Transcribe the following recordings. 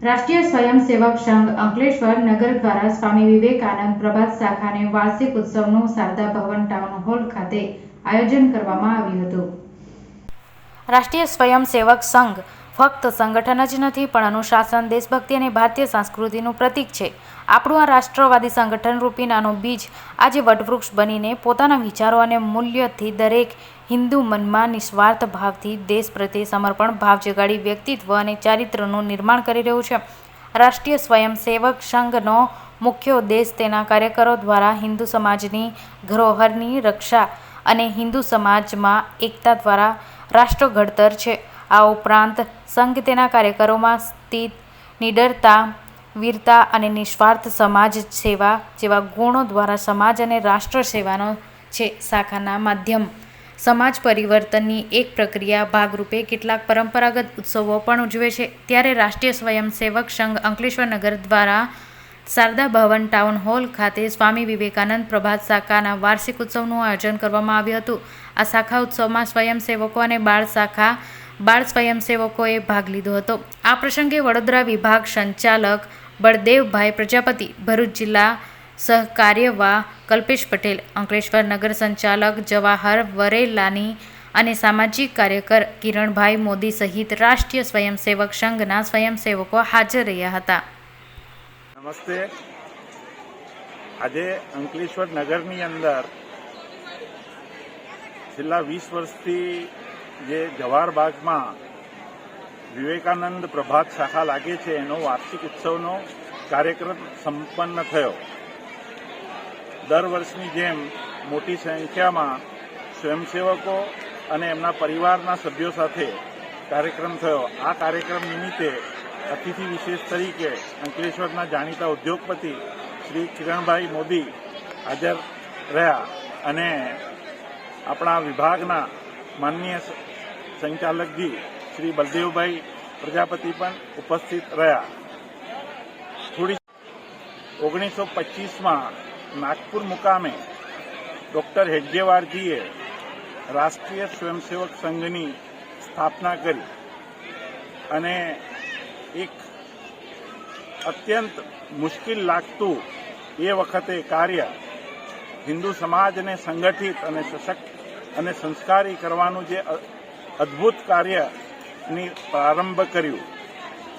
રાષ્ટ્રીય સ્વયંસેવક સંઘ અંકલેશ્વર નગર દ્વારા સ્વામી વિવેકાનંદ પ્રભાત શાખાને વાર્ષિક ઉત્સવનું શારદા ભવન ટાઉન હોલ ખાતે આયોજન કરવામાં આવ્યું હતું. રાષ્ટ્રીય સ્વયંસેવક સંઘ ફક્ત સંગઠન જ નથી પણ અનુશાસન, દેશભક્તિ અને ભારતીય સંસ્કૃતિનું પ્રતીક છે. આપણું આ રાષ્ટ્રવાદી સંગઠન રૂપી નાનું બીજ આજે વટવૃક્ષ બનીને પોતાના વિચારો અને મૂલ્યોથી દરેક હિન્દુ મનમાં નિસ્વાર્થ ભાવથી દેશ પ્રત્યે સમર્પણ ભાવ જગાડી વ્યક્તિત્વ અને ચારિત્રનું નિર્માણ કરી રહ્યું છે. રાષ્ટ્રીય સ્વયંસેવક સંઘનો મુખ્ય ઉદ્દેશ તેના કાર્યકરો દ્વારા હિન્દુ સમાજની ધરોહરની રક્ષા અને હિન્દુ સમાજમાં એકતા દ્વારા રાષ્ટ્ર ઘડતર છે. આ ઉપરાંત સંઘ તેના કાર્યકરોમાં સ્થિત નિડરતા, વીરતા અને નિસ્વાર્થ સમાજ સેવા જેવા ગુણો દ્વારા સમાજ અને રાષ્ટ્ર સેવાનો છે. શાખાના માધ્યમ સમાજ પરિવર્તનની એક પ્રક્રિયા ભાગરૂપે કેટલાક પરંપરાગત ઉત્સવો પણ ઉજવે છે. ત્યારે રાષ્ટ્રીય સ્વયંસેવક સંઘ અંકલેશ્વર નગર દ્વારા શારદા ભવન ટાઉન હોલ ખાતે સ્વામી વિવેકાનંદ પ્રભાત શાખાના વાર્ષિક ઉત્સવનું આયોજન કરવામાં આવ્યું હતું. આ શાખા ઉત્સવમાં સ્વયંસેવકો અને બાળ સ્વયંસેવકોએ ભાગ લીધો હતો. આ પ્રસંગે વડોદરા વિભાગ સંચાલક બળદેવભાઈ પ્રજાપતિ, ભરૂચ જિલ્લા સહકાર્યવાહ કલ્પેશ પટેલ, અંકલેશ્વર નગર સંચાલક જવાહર વરેલાની અને સામાજિક કાર્યકર કિરણભાઈ મોદી સહિત રાષ્ટ્રીય સ્વયંસેવક સંઘના સ્વયંસેવકો હાજર રહ્યા હતા. નમસ્તે. આજે અંકલેશ્વર નગરની અંદર છેલ્લા 20 વર્ષથી જે જવાહર બાગમાં વિવેકાનંદ પ્રભાત શાખા લાગે છે એનો વાર્ષિક ઉત્સવનો કાર્યક્રમ સંપન્ન થયો. દર વર્ષની જેમ મોટી સંખ્યામાં સ્વયંસેવકો અને એમના પરિવારના સભ્યો સાથે કાર્યક્રમ થયો. આ કાર્યક્રમ નિમિત્તે અતિથિ વિશેષ તરીકે અંકલેશ્વરના જાણીતા ઉદ્યોગપતિ શ્રી કિરણભાઈ મોદી હાજર રહ્યા અને આપણા વિભાગના માનનીય સંચાલકજી શ્રી બળદેવભાઈ પ્રજાપતિ પણ ઉપસ્થિત રહ્યા. 1925માં નાગપુર મુકામે ડૉક્ટર હેડગેવારજીએ રાષ્ટ્રીય સ્વયંસેવક સંઘની સ્થાપના કરી અને એક અત્યંત મુશ્કેલ લાગતું એ વખતે કાર્ય હિન્દુ સમાજને સંગઠિત અને સશક્ત અને સંસ્કારી કરવાનું જે અદ્ભુત કાર્યની પ્રારંભ કર્યું.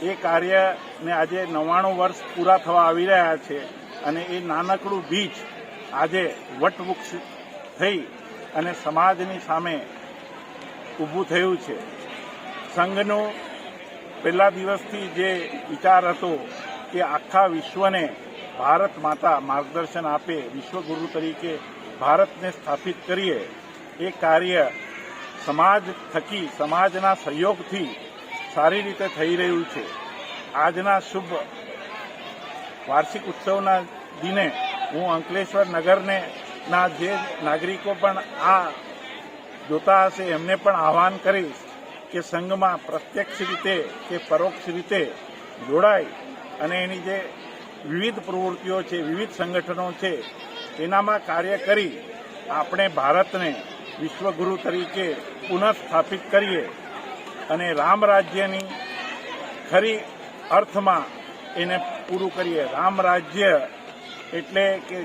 એ કાર્યને આજે 99 વર્ષ પૂરા થવા આવી રહ્યા છે અને એ નાનકડું બીજ આજે વટવૃક્ષ થઈ અને સમાજની સામે ઊભું થયું છે. સંઘનો પહેલા દિવસથી જે વિચાર હતો કે આખા વિશ્વને ભારત માતા માર્ગદર્શન આપે, વિશ્વગુરુ તરીકે ભારતને સ્થાપિત કરીએ, એ કાર્ય સમાજ થકી, સમાજના સહયોગથી સારી રીતે થઈ રહ્યું છે. આજના શુભ વાર્ષિક ઉત્સવના દિને હું અંકલેશ્વર નગરના જે નાગરિકો પણ આ જોતા હશે એમને પણ આહ્વાન કરીશ કે સંઘમાં પ્રત્યક્ષ રીતે કે પરોક્ષ રીતે જોડાય અને એની જે વિવિધ પ્રવૃત્તિઓ છે, વિવિધ સંગઠનો છે એનામાં કાર્ય કરી આપણે ભારતને વિશ્વગુરુ તરીકે પુનઃસ્થાપિત કરીએ અને રામ રાજ્યની ખરી અર્થમાં એને પૂરું કરીએ. રામ રાજ્ય એટલે કે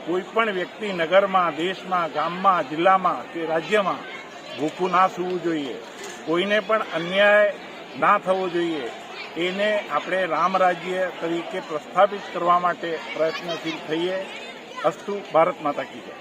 કોઈ પણ વ્યક્તિ નગરમાં, દેશમાં, ગામમાં, જિલ્લામાં કે રાજ્યમાં ભૂખું ના સૂવું જોઈએ, કોઈને પણ અન્યાય ના થવો જોઈએ. એને આપણે રામ રાજ્ય તરીકે પ્રસ્થાપિત કરવા માટે પ્રયત્નશીલ થઈએ. અસ્તુ. ભારત માતા કી જય.